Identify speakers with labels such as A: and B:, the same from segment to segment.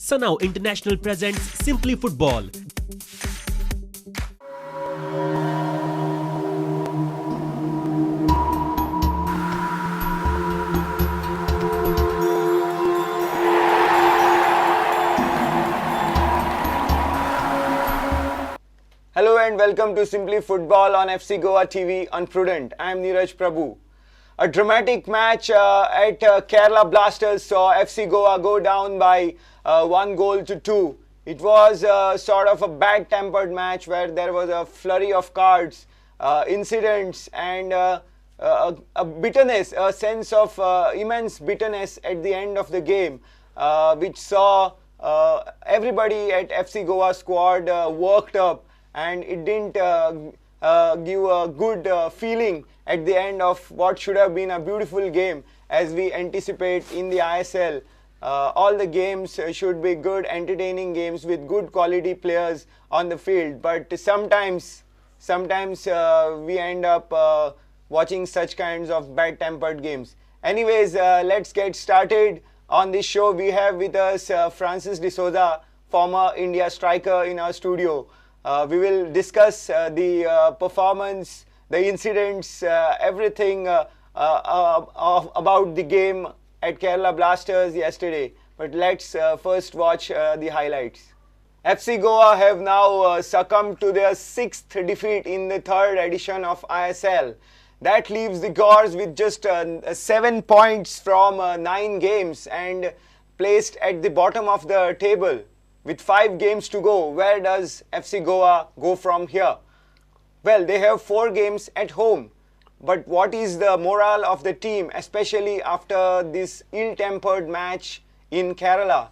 A: Sanao International presents Simply Football.
B: Hello and welcome to Simply Football on FC Goa TV on Prudent. I am Neeraj Prabhu. A dramatic match at Kerala Blasters saw FC Goa go down by 1-2. It was sort of a bad-tempered match where there was a flurry of cards, incidents and a bitterness, a sense of immense bitterness at the end of the game, which saw everybody at FC Goa squad worked up, and it didn't give a good feeling at the end of what should have been a beautiful game as we anticipate in the ISL. All the games should be good, entertaining games with good quality players on the field, but sometimes we end up watching such kinds of bad-tempered games. Anyways, let's get started. On this show, we have with us Francis D'Souza, former India striker, in our studio. We will discuss the performance, the incidents, everything about the game at Kerala Blasters yesterday. But let's first watch the highlights. FC Goa have now succumbed to their 6th defeat in the 3rd edition of ISL. That leaves the Gors with just 7 points from 9 games and placed at the bottom of the table. With 5 games to go, where does FC Goa go from here? Well, they have 4 games at home. But what is the morale of the team, especially after this ill-tempered match in Kerala?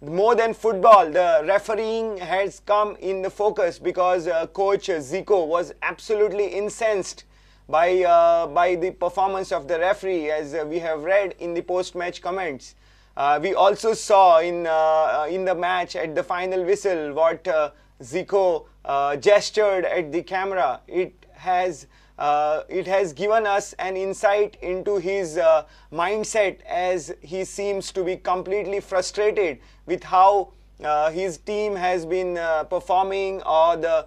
B: More than football, the refereeing has come in the focus because coach Zico was absolutely incensed by the performance of the referee, as we have read in the post-match comments. We also saw in the match at the final whistle what Zico gestured at the camera. It has given us an insight into his mindset, as he seems to be completely frustrated with how his team has been performing, or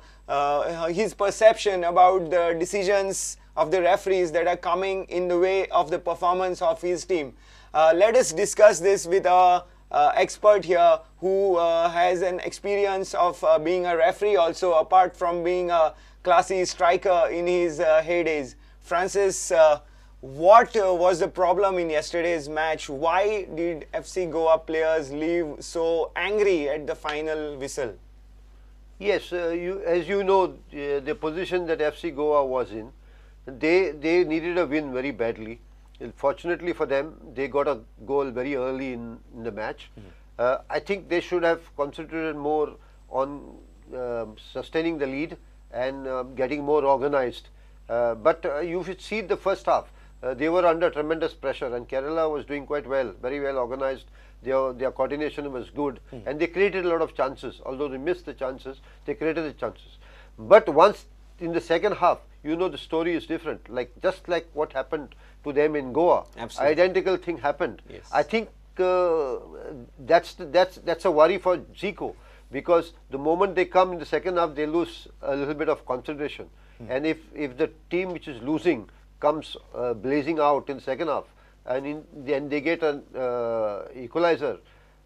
B: his perception about the decisions of the referees that are coming in the way of the performance of his team. Let us discuss this with our expert here, who has an experience of being a referee also, apart from being a classy striker in his heydays. Francis, what was the problem in yesterday's match? Why did FC Goa players leave so angry at the final whistle?
C: Yes, as you know, the position that FC Goa was in, they needed a win very badly. Fortunately for them, they got a goal very early in the match. I think they should have concentrated more on sustaining the lead and getting more organized. But you should see the first half. They were under tremendous pressure, and Kerala was doing quite well, very well organized. Their coordination was good, and they created a lot of chances. Although they missed the chances, they created the chances. But once in the second half, you know, the story is different. Just like what happened to them in Goa,
B: absolutely.
C: Identical thing happened.
B: Yes.
C: I think that's a worry for Zico, because the moment they come in the second half, they lose a little bit of concentration. And if the team which is losing comes blazing out in the second half, and then they get an equalizer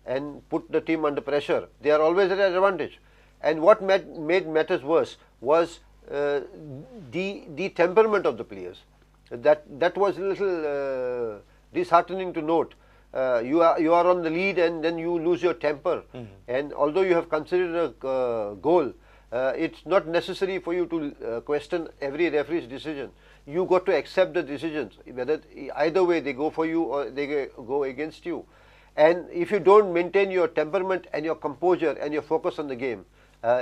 C: and put the team under pressure, they are always at an advantage. And what made matters worse was the temperament of the players. That was a little disheartening to note. You are on the lead, and then you lose your temper. And although you have considered a goal, it's not necessary for you to question every referee's decision. You got to accept the decisions, whether either way they go for you or they go against you. And if you don't maintain your temperament and your composure and your focus on the game,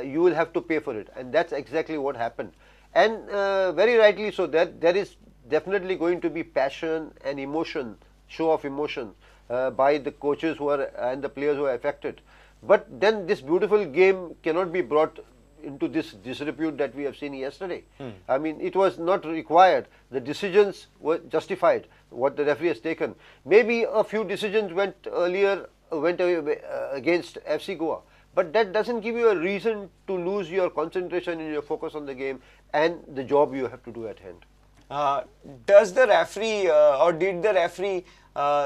C: you will have to pay for it. And that's exactly what happened. And very rightly so, that there is definitely going to be passion and emotion, show of emotion by the coaches and the players who are affected. But then this beautiful game cannot be brought into this disrepute that we have seen yesterday. I mean, it was not required. The decisions were justified, what the referee has taken. Maybe a few decisions went earlier went away against FC Goa. But that doesn't give you a reason to lose your concentration and your focus on the game and the job you have to do at hand.
B: Does the referee or did the referee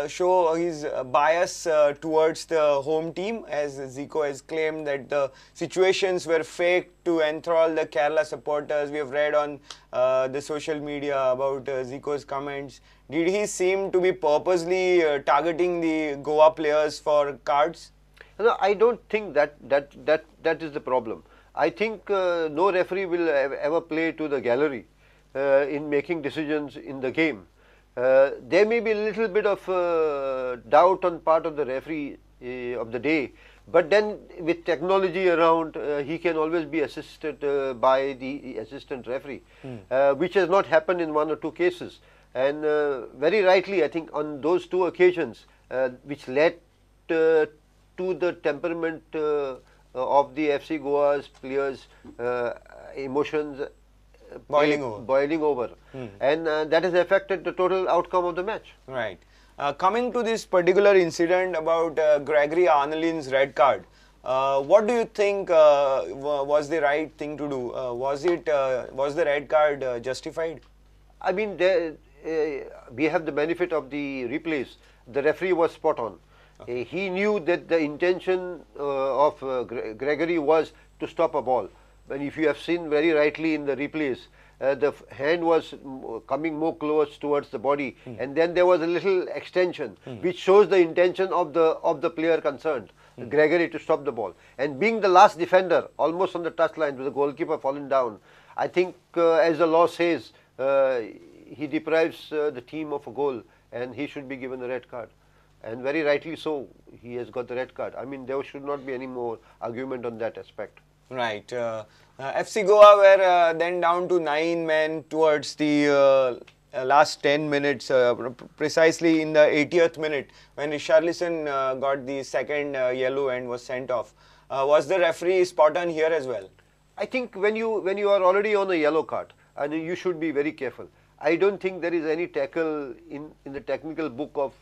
B: show his bias towards the home team, as Zico has claimed that the situations were faked to enthrall the Kerala supporters? We have read on the social media about Zico's comments. Did he seem to be purposely targeting the Goa players for cards?
C: No, I don't think that is the problem. I think no referee will ever play to the gallery in making decisions in the game. There may be a little bit of doubt on part of the referee of the day, but then with technology around, he can always be assisted by the assistant referee, which has not happened in one or two cases. And very rightly, I think on those two occasions, which led to the temperament of the FC Goa's players' emotions boiling over. And that has affected the total outcome of the match.
B: Right. Coming to this particular incident about Gregory Arnolin's red card, what do you think was the right thing to do? Was the red card justified?
C: I mean, we have the benefit of the replays. The referee was spot on. Okay. He knew that the intention of Gregory was to stop a ball. And if you have seen very rightly in the replays, the hand was coming more close towards the body, and then there was a little extension, which shows the intention of the player concerned, Gregory, to stop the ball. And being the last defender, almost on the touchline with the goalkeeper falling down, I think, as the law says, he deprives the team of a goal, and he should be given a red card. And very rightly so, he has got the red card. I mean, there should not be any more argument on that aspect.
B: Right. FC Goa were then down to 9 men towards the last 10 minutes, precisely in the 80th minute, when Richarlison got the second yellow and was sent off. Was the referee spot on here as well?
C: I think when you are already on a yellow card, and you should be very careful. I don't think there is any tackle in the technical book of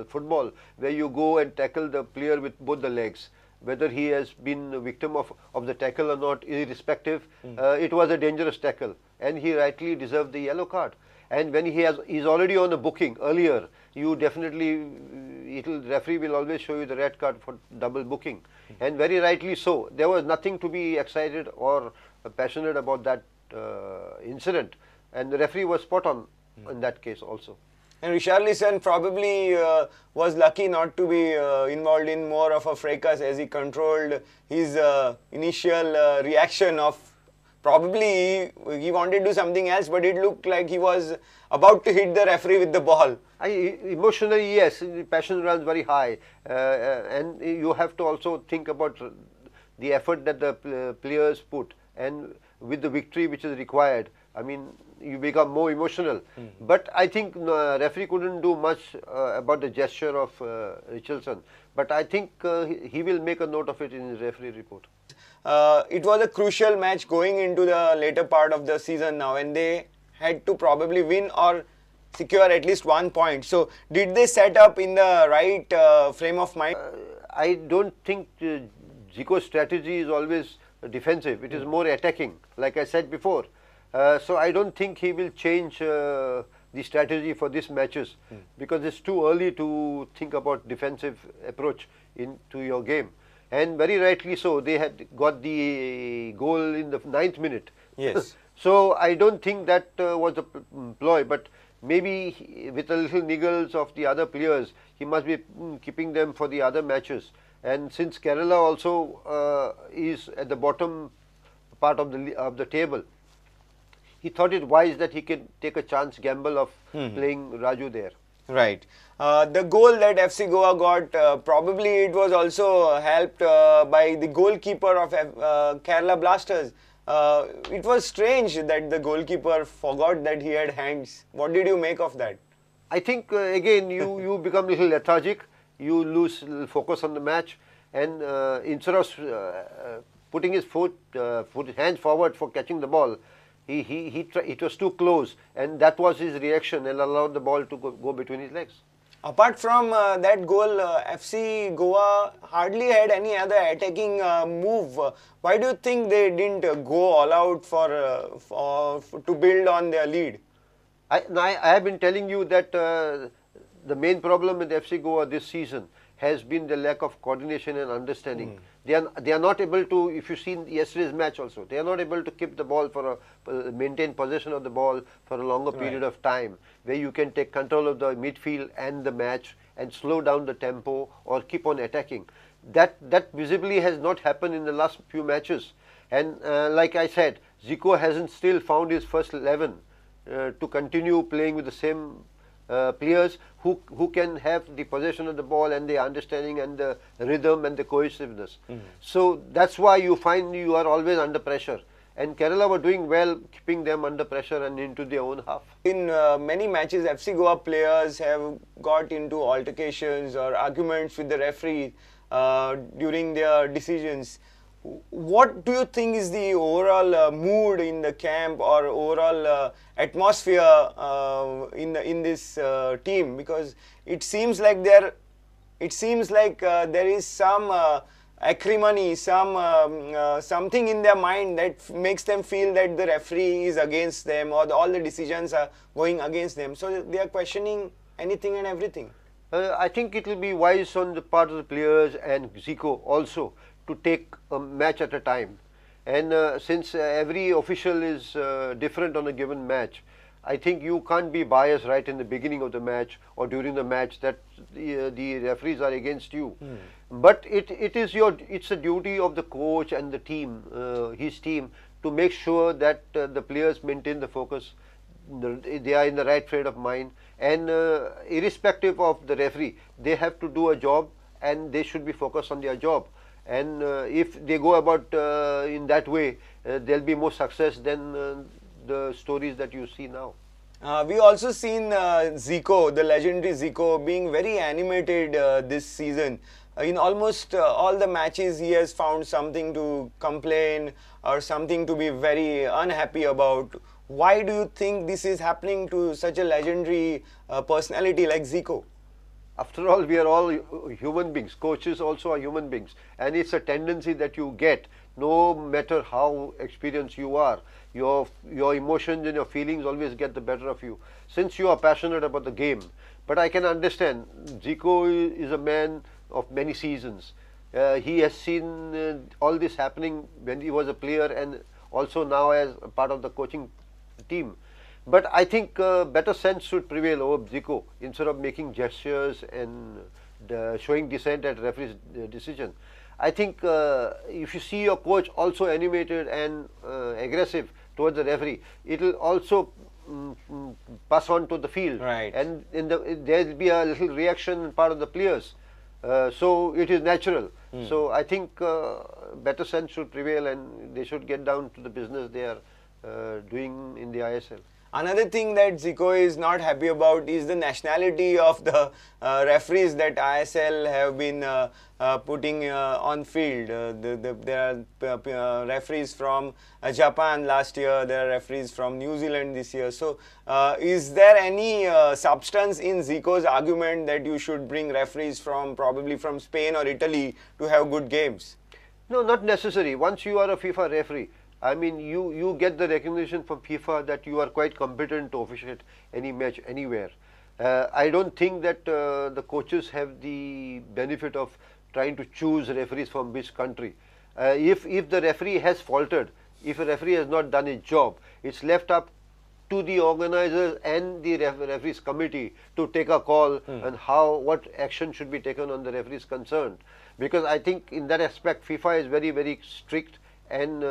C: football where you go and tackle the player with both the legs. Whether he has been a victim of the tackle or not, irrespective, it was a dangerous tackle, and he rightly deserved the yellow card. And when he's already on a booking earlier, you definitely, referee will always show you the red card for double booking, and very rightly so. There was nothing to be excited or passionate about that incident, and the referee was spot on in that case also.
B: And Richarlison probably was lucky not to be involved in more of a fracas, as he controlled his initial reaction of probably he wanted to do something else, but it looked like he was about to hit the referee with the ball.
C: Emotionally, yes, passion runs very high, and you have to also think about the effort that the players put, and with the victory which is required. I mean, you become more emotional. But I think referee couldn't do much about the gesture of Richarlison. But I think he will make a note of it in his referee report.
B: It was a crucial match going into the later part of the season now, and they had to probably win or secure at least 1 point. So, did they set up in the right frame of mind?
C: I don't think Zico's strategy is always defensive. It is more attacking, like I said before. So I don't think he will change the strategy for these matches, because it's too early to think about defensive approach into your game. And very rightly so, they had got the goal in the 9th minute.
B: Yes.
C: So I don't think that was a ploy, but maybe with a little niggles of the other players, he must be keeping them for the other matches. And since Kerala also is at the bottom part of the table, he thought it wise that he can take a chance gamble of playing Raju there.
B: Right. The goal that FC Goa got, probably it was also helped by the goalkeeper of Kerala Blasters. It was strange that the goalkeeper forgot that he had hands. What did you make of that?
C: I think again you become a little lethargic, you lose focus on the match, and instead of putting his hands forward for catching the ball, it was too close, and that was his reaction and allowed the ball to go between his legs.
B: Apart from that goal, FC Goa hardly had any other attacking move. Why do you think they didn't go all out to build on their lead?
C: I have been telling you that the main problem with FC Goa this season has been the lack of coordination and understanding. They are not able to, if you see yesterday's match also, they are not able to keep the ball maintain possession of the ball for a longer period of time, where you can take control of the midfield and the match and slow down the tempo or keep on attacking. That visibly has not happened in the last few matches. And like I said, Zico hasn't still found his first 11 to continue playing with the same players who can have the possession of the ball and the understanding and the rhythm and the cohesiveness. So that's why you find you are always under pressure. And Kerala were doing well, keeping them under pressure and into their own half.
B: In many matches, FC Goa players have got into altercations or arguments with the referee during their decisions. What do you think is the overall mood in the camp or overall atmosphere in this team? Because it seems like there is some acrimony, something in their mind that makes them feel that the referee is against them or all the decisions are going against them. So they are questioning anything and everything.
C: I think it will be wise on the part of the players and Zico also to take a match at a time. And since every official is different on a given match, I think you can't be biased right in the beginning of the match or during the match that the referees are against you. But it's a duty of the coach and the team, his team, to make sure that the players maintain the focus, they are in the right frame of mind, and irrespective of the referee, they have to do a job and they should be focused on their job. And if they go about in that way, there'll be more success than the stories that you see now.
B: We also seen Zico, the legendary Zico, being very animated this season. In almost all the matches, he has found something to complain or something to be very unhappy about. Why do you think this is happening to such a legendary personality like Zico?
C: After all, we are all human beings. Coaches also are human beings. And it's a tendency that you get, no matter how experienced you are. Your emotions and your feelings always get the better of you, since you are passionate about the game. But I can understand, Zico is a man of many seasons. He has seen all this happening when he was a player and also now as a part of the coaching team. But I think better sense should prevail over Zico instead of making gestures and showing dissent at referee's decision. I think if you see your coach also animated and aggressive towards the referee, it will also pass on to the field.
B: Right.
C: And there will be a little reaction on part of the players. So it is natural. So I think better sense should prevail and they should get down to the business they are doing in the ISL.
B: Another thing that Zico is not happy about is the nationality of the referees that ISL have been putting on field. There are referees from Japan last year, there are referees from New Zealand this year. So is there any substance in Zico's argument that you should bring referees probably from Spain or Italy to have good games?
C: No, not necessary. Once you are a FIFA referee, I mean, you get the recognition from FIFA that you are quite competent to officiate any match anywhere. I don't think that the coaches have the benefit of trying to choose referees from which country. If the referee has faltered, if a referee has not done his job, it's left up to the organizers and the referees committee to take a call on what action should be taken on the referees concerned. Because I think in that aspect, FIFA is very, very strict. And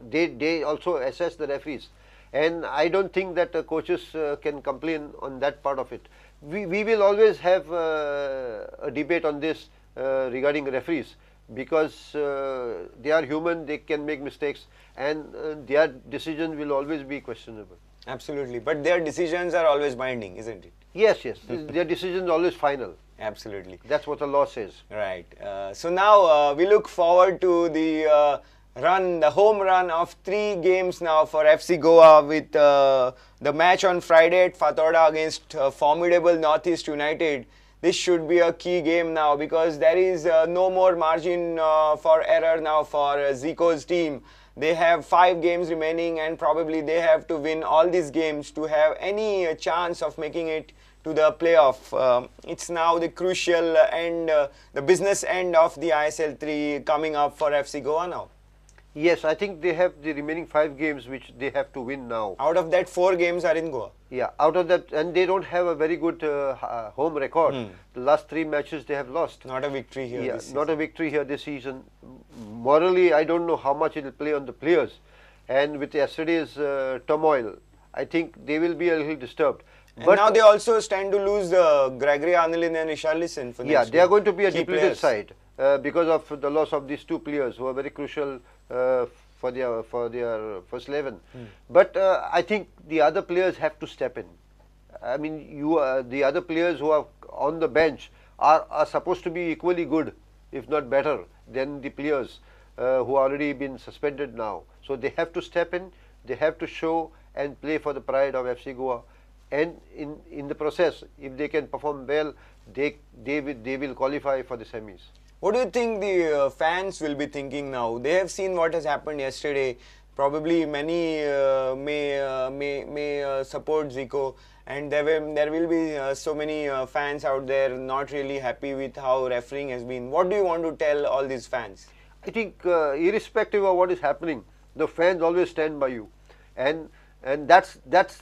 C: they also assess the referees, and I don't think that coaches can complain on that part of it. We will always have a debate on this regarding referees, because they are human, they can make mistakes, and their decision will always be questionable.
B: Absolutely, but their decisions are always binding, isn't it?
C: Yes, their decision is always final.
B: Absolutely.
C: That's what the law says.
B: Right. So now we look forward to the the home run of 3 games now for FC Goa with the match on Friday at Fatorda against formidable Northeast United. This should be a key game now because there is no more margin for error now for Zico's team. They have 5 games remaining and probably they have to win all these games to have any chance of making it to the playoff. It's now the crucial and the business end of the ISL 3 coming up for FC Goa now.
C: Yes, I think they have the remaining 5 games which they have to win now.
B: Out of that, 4 games are in Goa.
C: Yeah, out of that, and they don't have a very good home record. The last 3 matches they have lost.
B: Not a victory here.
C: Yeah,
B: this season.
C: not a victory here this season. Morally, I don't know how much it will play on the players. And with yesterday's turmoil, I think they will be a little disturbed.
B: And
C: But
B: now they also stand to lose Gregory Arnolin and Richarlison for
C: yeah,
B: next
C: they are
B: week.
C: going to be a
B: Key
C: depleted
B: players.
C: side because of the loss of these 2 players who are very crucial for their first 11. But I think the other players have to step in. I mean, the other players who are on the bench are supposed to be equally good, if not better, than the players who are already been suspended now. So they have to step in. They have to show and play for the pride of FC Goa. And in the process, if they can perform well, they will qualify for the semis.
B: What do you think the fans will be thinking now? They have seen what has happened yesterday. Probably many may support Zico, and there will be so many fans out there not really happy with how refereeing has been. What do you want to tell all these fans?
C: I think irrespective of what is happening, the fans always stand by you, and that's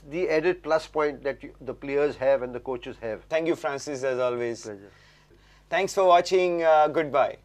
C: the added plus point that the players have and the coaches have.
B: Thank you, Francis, as always.
C: Pleasure.
B: Thanks for watching. Goodbye.